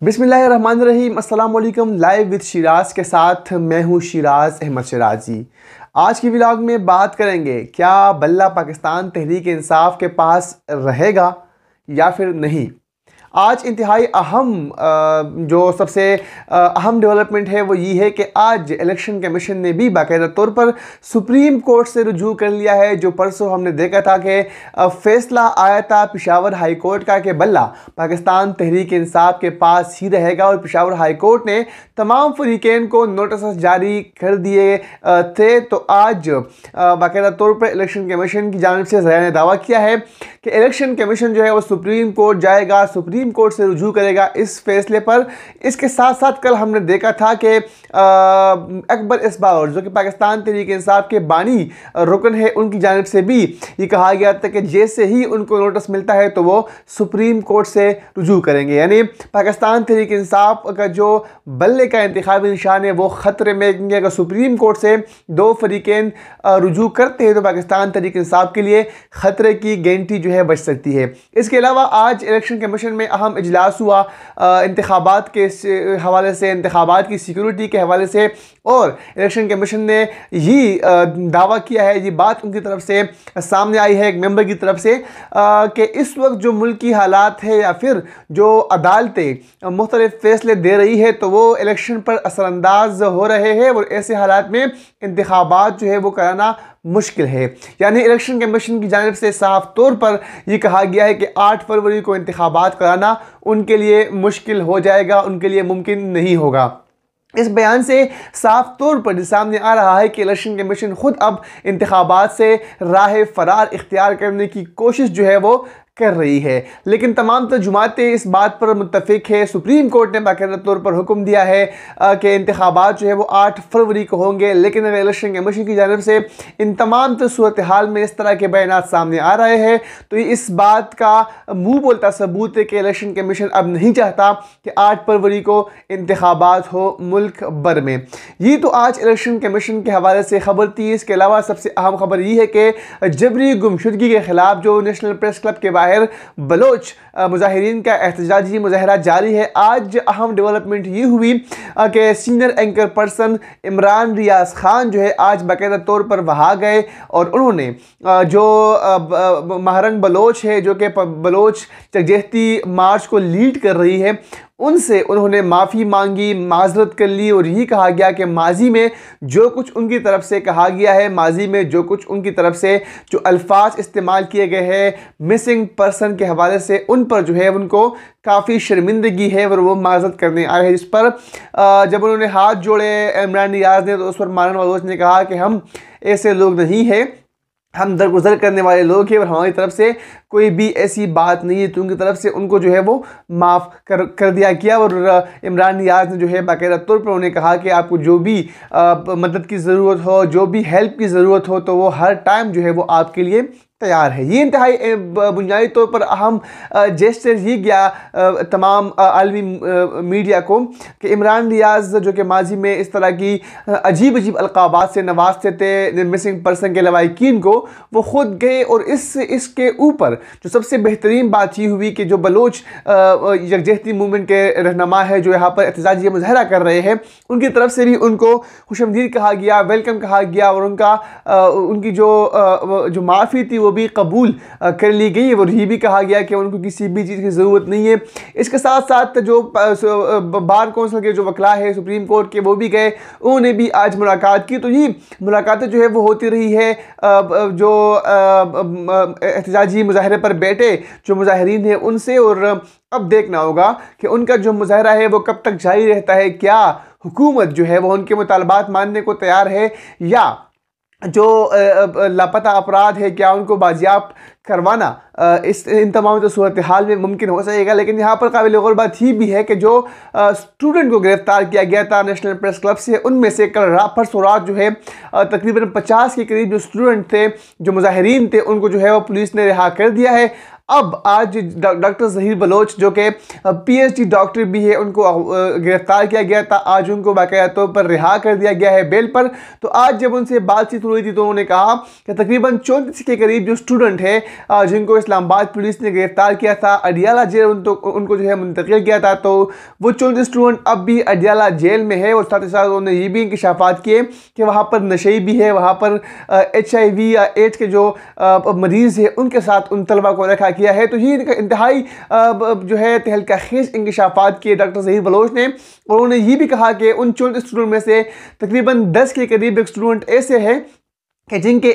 बिस्मिल्लाहिर्रहमानिर्रहीम। अस्सलाम वालेकुम। लाइव विद शिराज के साथ मैं हूँ शिराज अहमद शिराजी। आज की व्लॉग में बात करेंगे क्या बल्ला पाकिस्तान तहरीक इंसाफ के पास रहेगा या फिर नहीं। आज इंतहाई अहम जो सबसे अहम डेवलपमेंट है वो ये है कि आज इलेक्शन कमीशन ने भी बाकायदा तौर पर सुप्रीम कोर्ट से रुजू कर लिया है। जो परसों हमने देखा था कि फैसला आया था पेशावर हाई कोर्ट का कि बल्ला पाकिस्तान तहरीक इंसाफ के पास ही रहेगा, और पेशावर हाई कोर्ट ने तमाम फरीकैन को नोटिस जारी कर दिए थे। तो आज बाकायदा तौर पर इलेक्शन कमीशन की जानिब से ज़राए ने दावा किया है कि इलेक्शन कमीशन जो है वो सुप्रीम कोर्ट जाएगा, सुप्रीम कोर्ट से रुजू करेगा इस फैसले पर। इसके साथ साथ कल हमने देखा था कि अकबर इसबावर जो कि पाकिस्तान तहरीक इंसाफ के बानी रुकन है, उनकी जानिब से भी ये कहा गया था कि जैसे ही उनको नोटिस मिलता है तो वो सुप्रीम कोर्ट से रुजू करेंगे। यानी पाकिस्तान तहरीक इंसाफ का जो बल्ले का इंतखाबी निशान है वो ख़तरे में, क्योंकि अगर सुप्रीम कोर्ट से दो फरीकैन रुजू करते हैं तो पाकिस्तान तहरीक इंसाफ के लिए ख़तरे की गारंटी जो है बच सकती है। इसके अलावा आज इलेक्शन कमीशन में अहम इजलास हुआ इंतखाबात के हवाले से, इंतखाबात की सिक्योरिटी के हवाले से, और इलेक्शन कमीशन ने ये दावा किया है, ये बात उनकी तरफ से सामने आई है एक मेंबर की तरफ से कि इस वक्त जो मुल्की हालात है या फिर जो अदालतें मुख्तलिफ फैसले दे रही है तो वो इलेक्शन पर असरअंदाज हो रहे हैं, और ऐसे हालात में इंतखाबात जो है वो कराना मुश्किल है। यानी इलेक्शन कमीशन की जानिब से साफ तौर पर यह कहा गया है कि 8 फरवरी को इंतखाबात कराना उनके लिए मुश्किल हो जाएगा, उनके लिए मुमकिन नहीं होगा। इस बयान से साफ तौर पर सामने आ रहा है कि इलेक्शन कमीशन खुद अब इंतखाबात से राह फरार इख्तियार करने की कोशिश जो है वो कर रही है। लेकिन तमाम तर्जुमातें इस बात पर मुत्तफिक है, सुप्रीम कोर्ट ने बाकायदा तौर पर हुक्म दिया है कि इंतखाबात जो है वो 8 फरवरी को होंगे। लेकिन अगर इलेक्शन कमीशन की जानिब से इन तमाम सूरत हाल में इस तरह के बयानात सामने आ रहे हैं तो इस बात का मुँह बोलता सबूत है कि इलेक्शन कमीशन अब नहीं चाहता कि 8 फरवरी को इंतखाबात हो मुल्क भर में। ये तो आज इलेक्शन कमीशन के हवाले से खबर थी। इसके अलावा सबसे अहम खबर ये है कि जबरी गुमशुदगी के खिलाफ जो नेशनल प्रेस क्लब के बलोच मुजाहिरीन का एहतजाजी मुजाहरा जारी है। आज अहम डेवलपमेंट ये हुई कि senior anchor person Imran Riaz Khan जो है आज बाकायदा तौर पर वहाँ गए और उन्होंने जो महारंग बलोच है जो कि बलोच यकजहती मार्च को लीड कर रही है, उनसे उन्होंने माफ़ी मांगी, माजरत कर ली, और यही कहा गया कि माजी में जो कुछ उनकी तरफ से कहा गया है, माजी में जो कुछ उनकी तरफ से जो अल्फाज इस्तेमाल किए गए हैं मिसिंग पर्सन के हवाले से, उन पर जो है उनको काफ़ी शर्मिंदगी है और वो माजरत करने आए हैं। जिस पर जब उन्होंने हाथ जोड़े इमरान रियाज ने तो उस पर मारन बलोच ने कहा कि हम ऐसे लोग नहीं हैं, हम दरगुजर करने वाले लोग हैं और हमारी तरफ से कोई भी ऐसी बात नहीं है। तो उनकी तरफ से उनको जो है वो माफ़ कर दिया गया। और इमरान रियाज ने जो है बाकायदा तौर पर उन्हें कहा कि आपको जो भी मदद की ज़रूरत हो, जो भी हेल्प की ज़रूरत हो, तो वो हर टाइम जो है वो आपके लिए तैयार है। ये इंतहाई बुनियादी तौर पर अहम जेस्चर ये गया तमाम आलमी मीडिया को कि इमरान रियाज जो कि माजी में इस तरह की अजीब अजीब अलकाबात से नवाजते थे मिसिंग पर्सन के लवाकिन को, वो ख़ुद गए। और इसके ऊपर जो सबसे बेहतरीन बात ये हुई कि जो बलोच यकजहती मूवमेंट के रहनुमा है जो यहाँ पर एहतजाजी मुजाहरा कर रहे हैं, उनकी तरफ से भी उनको खुशमदीद कहा गया, वेलकम कहा गया, और उनकी जो माफ़ी थी वो भी कबूल कर ली गई। और ये भी कहा गया कि उनको किसी भी चीज़ की ज़रूरत नहीं है। इसके साथ साथ जो बार कौंसिल के जो वकला है सुप्रीम कोर्ट के, वो भी गए, उन्होंने भी आज मुलाकात की। तो ये मुलाकातें जो है वो होती रही है। जो एहतजाजी मुजाहरे पर बैठे जो मुजाहिरीन हैं उनसे, और अब देखना होगा कि उनका जो मुजाहरा है वो कब तक जारी रहता है। क्या हुकूमत जो है वो उनके मुतालबात मानने को तैयार है, या जो लापता अपराध है क्या उनको बाजियाब करवाना इन तमाम सूरत हाल में मुमकिन हो सकेगा। लेकिन यहाँ पर काबिल गौर बात ही भी है कि जो स्टूडेंट को गिरफ्तार किया गया था नेशनल प्रेस क्लब से, उनमें से कल परसों रात जो है तकरीबन 50 के करीब जो स्टूडेंट थे, जो मुजाहिरीन थे, उनको जो है वो पुलिस ने रिहा कर दिया है। अब आज डॉक्टर ज़हीर बलोच जो कि PhD डॉक्टर भी है, उनको गिरफ्तार किया गया था। आज उनको बाकायदा तौर पर रिहा कर दिया गया है बेल पर। तो आज जब उनसे बातचीत हुई थी तो उन्होंने कहा कि तकरीबन 34 के करीब जो स्टूडेंट है जिनको इस्लामाबाद पुलिस ने गिरफ्तार किया था, अडियाला जेल उनको जो है मुंतकिल किया था, तो वो 34 स्टूडेंट अब भी अडियाला जेल में है। और साथ ही साथ उन्होंने ये भी इंकशाफात किए कि वहाँ पर नशे भी है, वहाँ पर HIV या एड्स के जो मरीज़ है उनके साथ उन तलबा को रखा किया है। तो ये इंतहाई जो है तहलका खेज इंकशाफात किए डॉक्टर ज़हीर बलोच ने। और उन्होंने ये भी कहा कि उन 34 स्टूडेंट में से तकरीबन 10 के करीब एक स्टूडेंट ऐसे हैं कि जिनके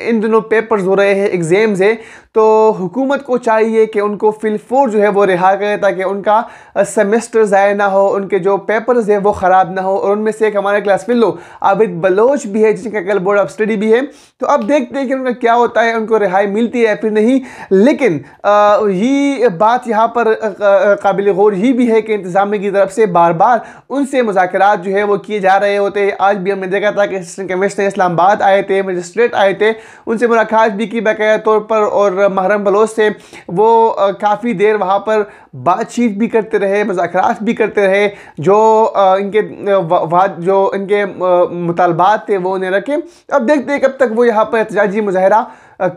इन दिनों पेपर्स हो रहे हैं, एग्ज़ाम्स है, तो हुकूमत को चाहिए कि उनको फिलफोर जो है वो रिहा करें ताकि उनका सेमेस्टर ज़ाया ना हो, उनके जो पेपर्स हैं वो ख़राब ना हो। और उनमें से एक हमारे क्लास फेलो आबिद बलोच भी है जिनका कल बोर्ड ऑफ स्टडी भी है। तो अब देखते हैं कि उनका क्या होता है, उनको रिहाई मिलती है या फिर नहीं। लेकिन ये बात यहाँ पर काबिल गौर ही भी है कि इंतज़ामिया की तरफ से बार बार उनसे मुज़ाकरात जो है वो किए जा रहे होते हैं। आज भी हमने देखा था कि असिस्टेंट कमिश्नर इस्लामाबाद आए थे, मजिस्ट्रेट आए थे, उनसे मुलाकात भी की बाकायदा तौर पर। और महरम बलोच से वो काफ़ी देर वहाँ पर बातचीत भी करते रहे, मुज़ाकरात भी करते रहे, जो इनके मुतालबात थे वो उन्हें रखे। अब देखते हैं कब तक वो यहाँ पर एहतजाजी मुजाहरा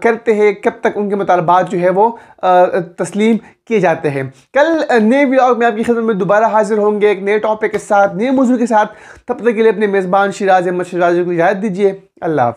करते हैं, कब तक उनके मुतालबात जो है वो तस्लीम किए जाते हैं। कल नए व्लॉग में आपकी खिदमत में दोबारा हाजिर होंगे एक नए टॉपिक के साथ, नए मौजू के साथ। तब तक के लिए अपने मेज़बान शिराज अहमद शिराजी को इजाज़त दीजिए। अल्लाह हाफ़िज़।